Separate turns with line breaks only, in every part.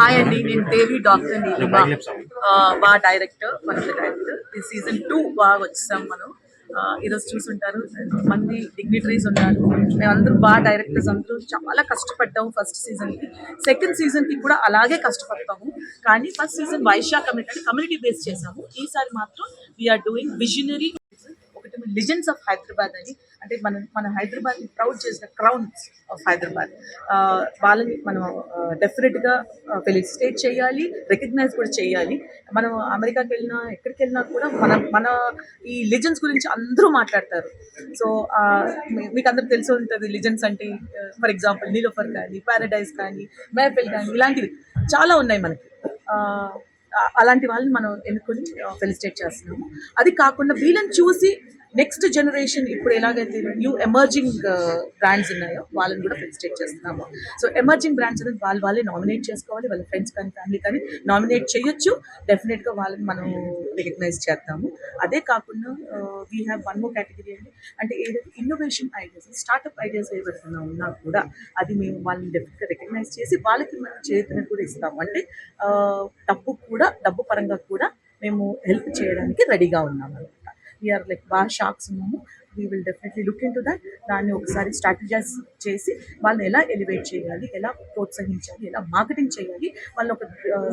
Hi అండి, నేను దేవి doctor Neelima, బాగా director, one of the director. ఈ సీజన్ 2 బాగా వచ్చేసాం మనం. ఈరోజు చూసుంటారు మంది డిగ్నిటరీస్ ఉన్నారు. మేమందరూ బాగా డైరెక్టర్స్ అందరూ చాలా కష్టపడ్డాము ఫస్ట్ సీజన్కి. సెకండ్ సీజన్కి కూడా అలాగే కష్టపడతాము. కానీ first season Vaishya community base చేసాము. ఈసారి మాత్రం వీఆర్ డూయింగ్ విజనరీ. ఒకటి లిజెండ్స్ ఆఫ్ హైదరాబాద్ అని, అంటే మన హైదరాబాద్ని ప్రౌడ్ చేసిన క్రౌన్స్ ఆఫ్ హైదరాబాద్, వాళ్ళని మనం డెఫినెట్గా ఫెలిసిటేట్ చేయాలి, రికగ్నైజ్ కూడా చేయాలి. మనం అమెరికాకి వెళ్ళినా ఎక్కడికి వెళ్ళినా కూడా మన ఈ లిజెండ్స్ గురించి అందరూ మాట్లాడతారు. సో మీకు అందరికి తెలిసి ఉంటుంది లిజెండ్స్ అంటే. ఫర్ ఎగ్జాంపుల్ నీలోఫర్ కానీ, ప్యారడైజ్ కానీ, మేఫిల్ కానీ, ఇలాంటివి చాలా ఉన్నాయి మనకి. అలాంటి వాళ్ళని మనం ఎన్నుకొని ఫెలిసిటేట్ చేస్తున్నాము. అది కాకుండా వీళ్ళని చూసి నెక్స్ట్ జనరేషన్ ఇప్పుడు ఎలాగైతే న్యూ ఎమర్జింగ్ బ్రాండ్స్ ఉన్నాయో వాళ్ళని కూడా ఫెలిసిటేట్ చేస్తున్నాము. సో ఎమర్జింగ్ బ్రాండ్స్ అనేది వాళ్ళే నామినేట్ చేసుకోవాలి. వాళ్ళ ఫ్రెండ్స్ కానీ ఫ్యామిలీ కానీ నామినేట్ చేయొచ్చు. డెఫినెట్గా వాళ్ళని మనం రికగ్నైజ్ చేస్తాము. అదే కాకుండా we have one more category అండి, అంటే ఏదైతే ఇన్నోవేషన్ ఐడియాస్, స్టార్ట్అప్ ఐడియాస్ ఏవైనా ఉన్నా కూడా అది మేము వాళ్ళని డెఫినెట్గా రికగ్నైజ్ చేసి వాళ్ళకి మనం చేతిని కూడా ఇస్తాము. అంటే డబ్బు పరంగా కూడా మేము హెల్ప్ చేయడానికి రెడీగా ఉన్నాము. వీఆర్ లైక్ బాగా షాక్స్ ఉన్నాము. We will definitely look in to that. దాన్ని ఒకసారి స్ట్రాటజైజ్ చేసి వాళ్ళని ఎలా ఎలివేట్ చేయాలి, ఎలా ప్రోత్సహించాలి, ఎలా మార్కెటింగ్ చేయాలి, వాళ్ళని ఒక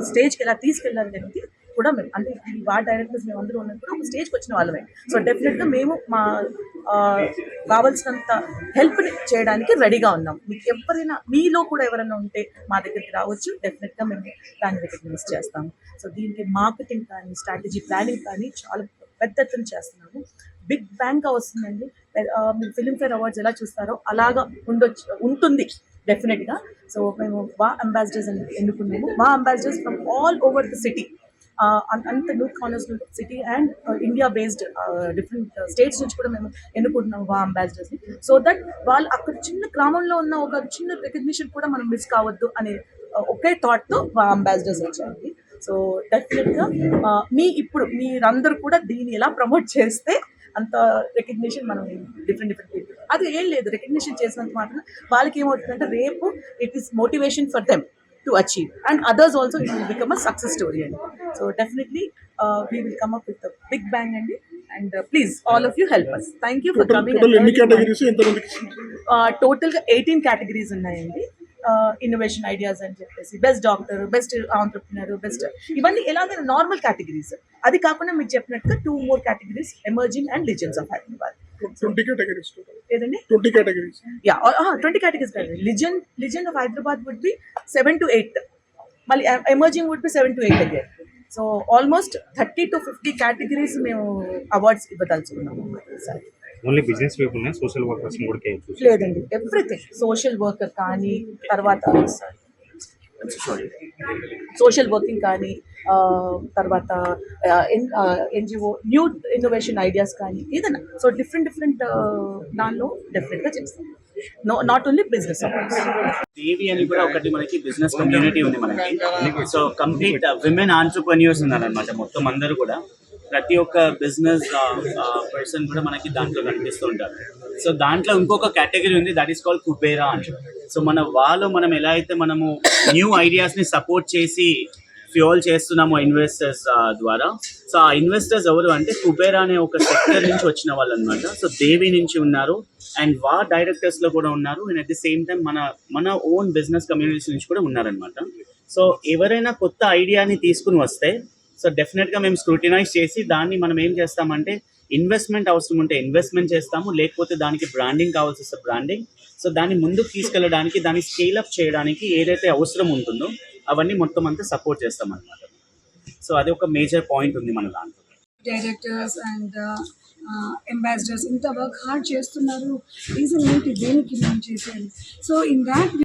స్టేజ్కి ఎలా తీసుకెళ్ళాలి అనేది కూడా మేము, అంటే బాగా డైరెక్టర్స్ మేము అందరూ ఉన్నప్పుడు ఒక స్టేజ్కి వచ్చిన వాళ్ళమే. సో డెఫినెట్గా మేము మా కావాల్సినంత హెల్ప్ని చేయడానికి రెడీగా ఉన్నాం. మీకు ఎవరైనా మీలో కూడా ఎవరైనా ఉంటే మా దగ్గరికి రావచ్చు. డెఫినెట్గా మేము దాన్ని రికగ్నైజ్ చేస్తాము. సో దీనికి మార్కెటింగ్ కానీ, స్ట్రాటజీ ప్లానింగ్ కానీ చాలా పెద్ద ఎత్తున చేస్తున్నాము. బిగ్ బ్యాంగ్గా వస్తుందండి. మీరు ఫిల్మ్ఫేర్ అవార్డ్స్ ఎలా చూస్తారో అలాగా ఉంటుంది డెఫినెట్గా. సో మేము మా అంబాసిడర్స్ ఎన్నుకున్నాము. మా ambassadors from all over the city, అంత new corners city and India based different states నుంచి కూడా మేము ఎన్నుకుంటున్నాము మా అంబాసిడర్స్ని. సో దట్ వాళ్ళు అక్కడ చిన్న గ్రామంలో ఉన్న ఒక చిన్న రికగ్నిషన్ కూడా మనం మిస్ కావద్దు అనే ఒకే థాట్తో మా అంబాసిడర్స్ వచ్చాయండి. సో డెఫినెట్గా మీరందరూ కూడా దీన్ని ఎలా ప్రమోట్ చేస్తే అంత రికగ్నిషన్ మనం డిఫరెంట్ పీపుల్, అది ఏం లేదు, రికగ్నిషన్ చేసినంత మాత్రం వాళ్ళకి ఏమవుతుందంటే రేపు it is motivation for them to achieve, and others also it will become a success story. And so definitely we will come up with a big bang and please all of you help us. Thank you for coming.
Total any categories
total 18 categories ఉన్నాయండి. Innovation ideas అని చెప్పేసి best doctor, best entrepreneur, best ఇవన్నీ ఎలాగైనా normal categories. అది కాకుండా మీకు చెప్పినట్టుగా 2 more categories, emerging and legends of Hyderabad.
20 categories
ఏదండి
20 categories.
Yeah 20 categories. Legend of Hyderabad would be 7 to 8, మళ్ళీ emerging would be 7 to 8 again. So almost 30 to 50 categories మేము awards ఇవ్వదలుచుకున్నాము ఈసారి.
ఓన్లీ బిజినెస్ వైపు ఉన్నాయి, సోషల్ వర్కర్స్ కూడా
లేదండి, ఎవ్రీథింగ్. సోషల్ వర్కర్ కానీ, తర్వాత సోషల్ వర్కింగ్ కానీ, తర్వాత ఎన్జిఓ న్యూ ఇన్నోవేషన్ ఐడియాస్ కానీ ఏదైనా. సో డిఫరెంట్ దానిలో డెఫినెట్గా చేస్తాం. Not only business awards.
దేవి అని కూడా ఒకటి మనకి బిజినెస్ కమ్యూనిటీ ఉంది మనకి. సో కంప్లీట్ విమెన్ ఆంటర్‌ప్రెన్యూర్స్ ఉన్నారనమాట. మొత్తం అందరూ కూడా ప్రతి ఒక్క బిజినెస్ పర్సన్ కూడా మనకి దాంట్లో కనిపిస్తూ ఉంటారు. సో దాంట్లో ఇంకొక కేటగిరీ ఉంది, దట్ ఈస్ కాల్డ్ కుబేరా అని. సో మనం ఎలా అయితే మనము న్యూ ఐడియాస్ని సపోర్ట్ చేసి ఫ్యూయల్ చేస్తున్నాము ఇన్వెస్టర్స్ ద్వారా. సో ఆ ఇన్వెస్టర్స్ ఎవరు అంటే కుబేరా అనే ఒక సెక్టర్ నుంచి వచ్చిన వాళ్ళు అనమాట. సో దేవి నుంచి ఉన్నారు అండ్ డైరెక్టర్స్లో కూడా ఉన్నారు, and at the same time మన ఓన్ బిజినెస్ కమ్యూనిటీస్ నుంచి కూడా ఉన్నారనమాట. సో ఎవరైనా కొత్త ఐడియాని తీసుకుని వస్తే సో డెఫినెట్గా మేము స్క్రూటినైజ్ చేసి దాన్ని మనం ఏం చేస్తామంటే ఇన్వెస్ట్మెంట్ అవసరం ఉంటే ఇన్వెస్ట్మెంట్ చేస్తాము, లేకపోతే దానికి బ్రాండింగ్ కావాల్సి వస్తే బ్రాండింగ్. సో దాన్ని ముందుకు తీసుకెళ్ళడానికి, దాన్ని స్కేలప్ చేయడానికి ఏదైతే అవసరం ఉంటుందో అవన్నీ మొత్తం అంతా సపోర్ట్ చేస్తాం అన్నమాట. సో అది ఒక మేజర్ పాయింట్ ఉంది మన దాంట్లో.
డైరెక్టర్స్ అండ్ అంబాసిడర్స్ ఇంత వర్క్ హార్డ్ చేస్తున్నారు. రీజన్ ఏంటి, దేనికి మేము చేసేది? So in that